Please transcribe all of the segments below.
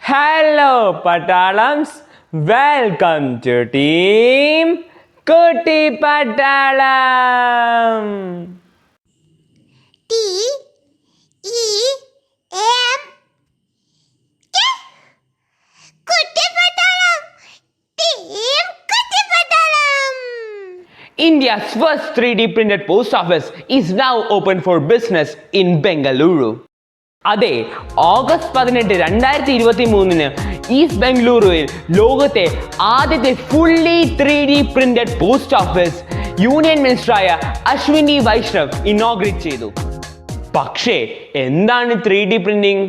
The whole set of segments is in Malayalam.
Hello Patalams, welcome to Team Kuttipatalam. T-E-M Kuttipatalam. Team Kuttipatalam. India's first 3D printed post office is now open for business in Bengaluru. അതെ, ഓഗസ്റ്റ് 18, 2023 ഈസ്റ്റ് ബംഗളൂരുവിൽ ലോകത്തെ ആദ്യത്തെ fully 3D printed post office union മിനിസ്റ്ററായ അശ്വിനി വൈഷ്ണവ് ഇനോഗ്രേറ്റ് ചെയ്തു. പക്ഷേ എന്താണ് 3D പ്രിന്റിംഗ്?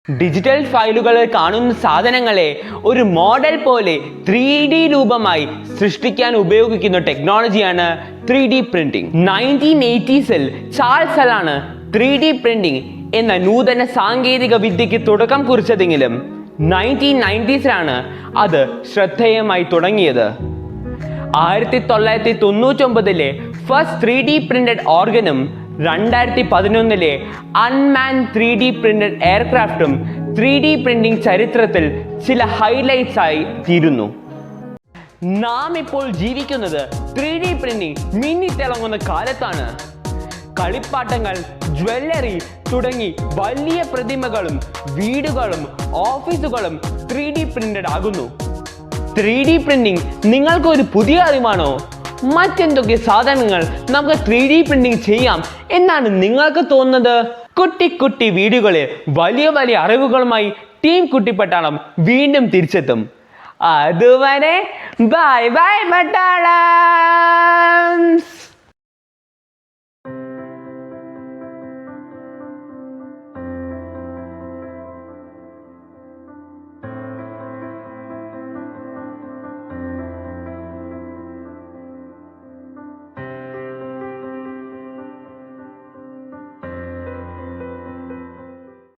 ഡിജിറ്റൽ ഫയലുകളിൽ കാണുന്ന സാധനങ്ങളെ ഒരു മോഡൽ പോലെ 3D രൂപമായി സൃഷ്ടിക്കാൻ ഉപയോഗിക്കുന്ന ടെക്നോളജിയാണ് 3D പ്രിന്റിംഗ്. 1980s ചാൾസ് ആണ് 3D പ്രിന്റിംഗ് എന്ന നൂതന സാങ്കേതിക വിദ്യയ്ക്ക് തുടക്കം കുറിച്ചതെങ്കിലും 1990s അത് ശ്രദ്ധേയമായി തുടങ്ങിയത്. 1999 ഫസ്റ്റ് 3D പ്രിന്റഡ് ഓർഗനും 2011 അൺമാൻ 3D പ്രിന്റഡ് എയർക്രാഫ്റ്റും 3D പ്രിന്റിംഗ് ചരിത്രത്തിൽ ചില ഹൈലൈറ്റ്സ് ആയി തീരുന്നു. നാം ഇപ്പോൾ ജീവിക്കുന്നത് 3D പ്രിന്റിംഗ് മിന്നിത്തിളങ്ങുന്ന കാലത്താണ്. കളിപ്പാട്ടങ്ങൾ, ജ്വല്ലറി തുടങ്ങി വലിയ പ്രതിമകളും വീടുകളും ഓഫീസുകളും 3D പ്രിന്റഡ് ആകുന്നു. 3D പ്രിന്റിംഗ് നിങ്ങൾക്കൊരു പുതിയ അറിവാണോ? മറ്റെന്തൊക്കെ സാധനങ്ങൾ നമുക്ക് 3D പ്രിന്റിംഗ് ചെയ്യാം എന്നാണ് നിങ്ങൾക്ക് തോന്നുന്നത്? കുട്ടി കുട്ടി വീഡിയോകളിൽ വലിയ വലിയ അറിവുകളുമായി ടീം കുട്ടിപ്പട്ടാളം വീണ്ടും തിരിച്ചെത്തും. അതുവരെ ബൈ ബൈ പട്ടാളം.